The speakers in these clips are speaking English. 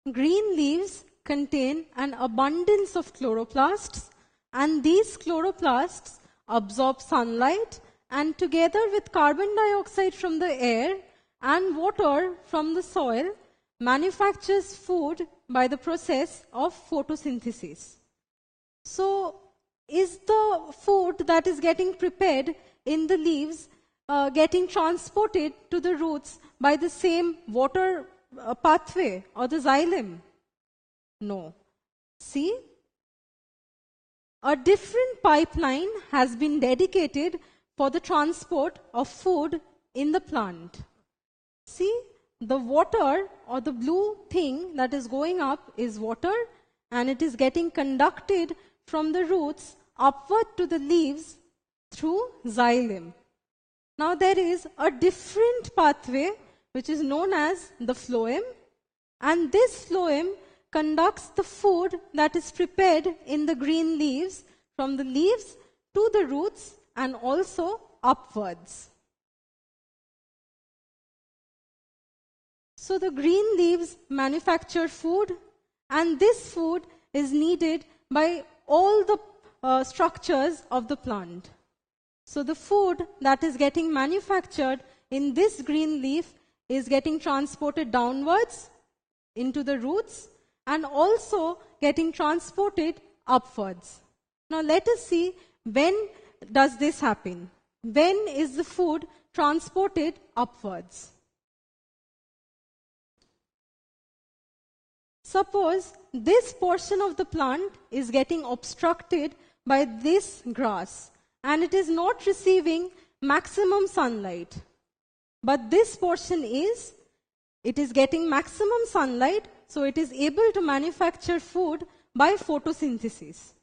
Green leaves contain an abundance of chloroplasts, and these chloroplasts absorb sunlight and together with carbon dioxide from the air and water from the soil manufactures food by the process of photosynthesis. So, is the food that is getting prepared in the leaves getting transported to the roots by the same water pathway or the xylem? No. See, a different pipeline has been dedicated for the transport of food in the plant. See, the water or the blue thing that is going up is water, and it is getting conducted from the roots upward to the leaves through xylem. Now there is a different pathway which is known as the phloem, and this phloem conducts the food that is prepared in the green leaves from the leaves to the roots and also upwards. So the green leaves manufacture food, and this food is needed by all the structures of the plant. So the food that is getting manufactured in this green leaf is getting transported downwards into the roots and also getting transported upwards. Now let us see, when does this happen? When is the food transported upwards? Suppose this portion of the plant is getting obstructed by this grass and it is not receiving maximum sunlight. But this portion is, it is getting maximum sunlight, so it is able to manufacture food by photosynthesis.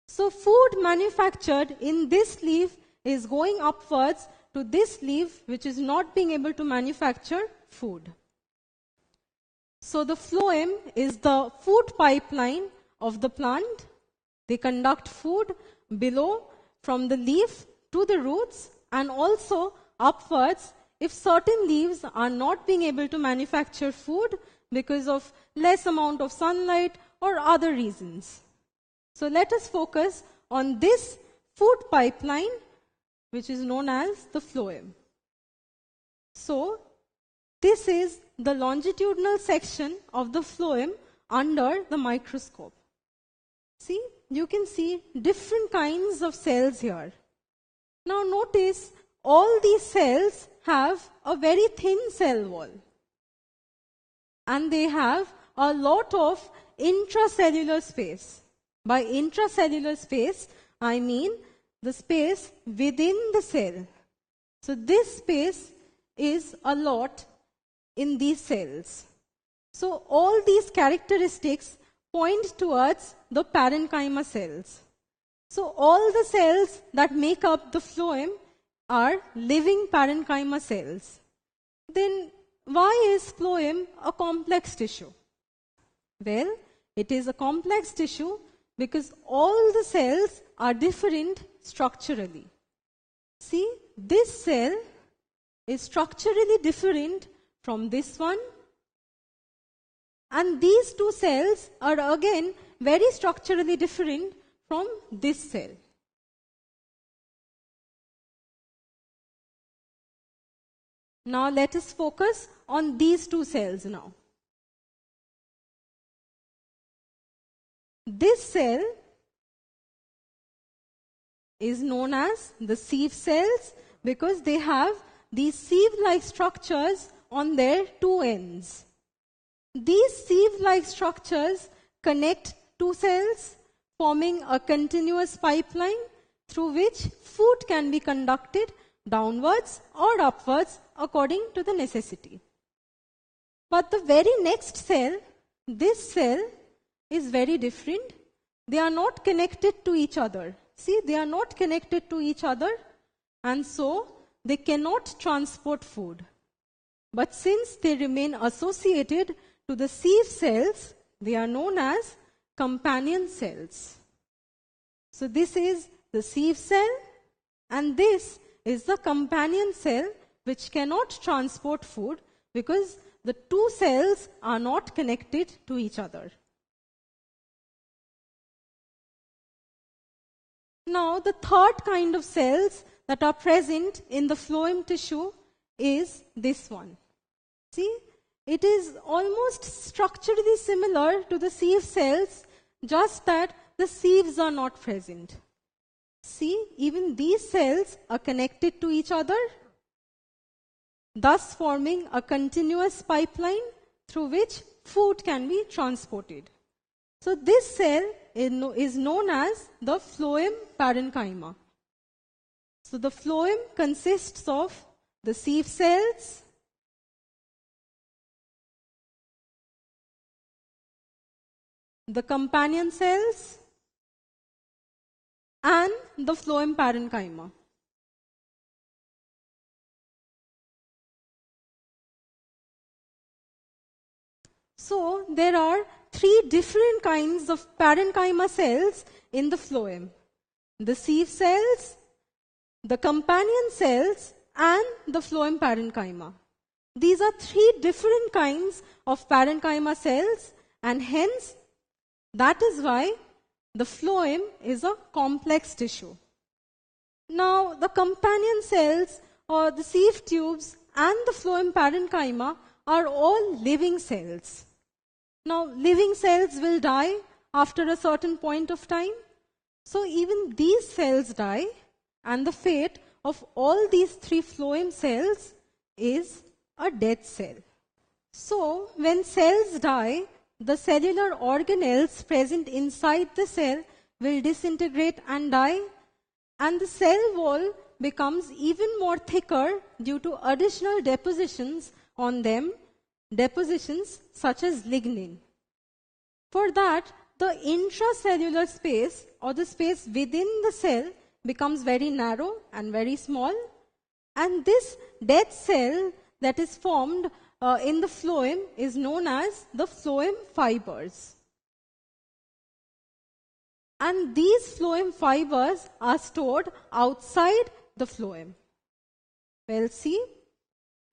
So food manufactured in this leaf is going upwards to this leaf which is not being able to manufacture food. So the phloem is the food pipeline of the plant. They conduct food below from the leaf to the roots and also upwards if certain leaves are not being able to manufacture food because of less amount of sunlight or other reasons. So let us focus on this food pipeline which is known as the phloem. So this is the longitudinal section of the phloem under the microscope. See, you can see different kinds of cells here. Now notice all these cells have a very thin cell wall. And they have a lot of intracellular space. By intracellular space, I mean the space within the cell. So this space is a lot in these cells. So all these characteristics point towards the parenchyma cells. So all the cells that make up the phloem are living parenchyma cells. Then why is phloem a complex tissue? Well, it is a complex tissue because all the cells are different structurally. See, this cell is structurally different from this one, and these two cells are again very structurally different from this cell. Now let us focus on these two cells now. This cell is known as the sieve cells because they have these sieve-like structures on their two ends. These sieve-like structures connect two cells, forming a continuous pipeline through which food can be conducted downwards or upwards according to the necessity. But the very next cell, this cell, is very different. They are not connected to each other. See, they are not connected to each other, and so they cannot transport food. But since they remain associated to the sieve cells, they are known as companion cells. So this is the sieve cell, and this is the companion cell which cannot transport food because the two cells are not connected to each other. Now, the third kind of cells that are present in the phloem tissue is this one. See, it is almost structurally similar to the sieve cells, just that the sieves are not present. See, even these cells are connected to each other, thus forming a continuous pipeline through which food can be transported. So this cell is known as the Phloem Parenchyma. So the phloem consists of the sieve cells, the companion cells, and the Phloem Parenchyma. So there are three different kinds of parenchyma cells in the phloem: the sieve cells, the companion cells, and the Phloem Parenchyma. These are three different kinds of parenchyma cells, and hence that is why the phloem is a complex tissue. Now, the companion cells or the sieve tubes and the Phloem Parenchyma are all living cells. Now, living cells will die after a certain point of time. So even these cells die, and the fate of all these three phloem cells is a dead cell. So when cells die, the cellular organelles present inside the cell will disintegrate and die, and the cell wall becomes even more thicker due to additional depositions on them, depositions such as lignin. For that, the intracellular space or the space within the cell becomes very narrow and very small, and this dead cell that is formed in the phloem is known as the phloem fibers. And these phloem fibers are stored outside the phloem. Well, see,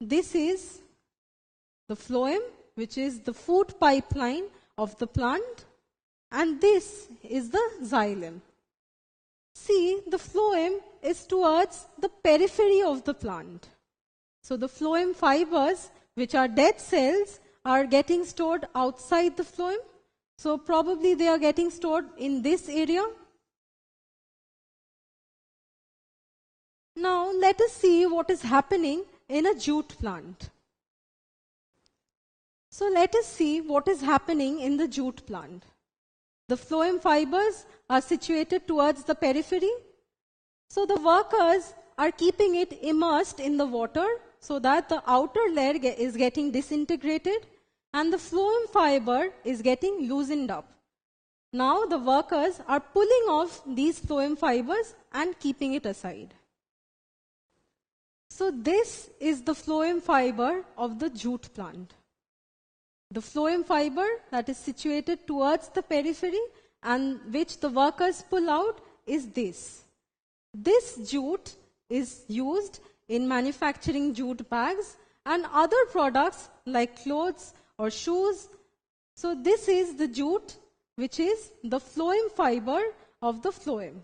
this is the phloem, which is the food pipeline of the plant, and this is the xylem. See, the phloem is towards the periphery of the plant. So the phloem fibers, which are dead cells, are getting stored outside the phloem. So probably they are getting stored in this area. Now let us see what is happening in a jute plant. So let us see what is happening in the jute plant. The phloem fibers are situated towards the periphery. So the workers are keeping it immersed in the water so that the outer layer is getting disintegrated and the phloem fiber is getting loosened up. Now the workers are pulling off these phloem fibers and keeping it aside. So this is the phloem fiber of the jute plant. The phloem fiber that is situated towards the periphery and which the workers pull out is this. This jute is used in manufacturing jute bags and other products like clothes or shoes. So this is the jute, which is the phloem fiber of the phloem.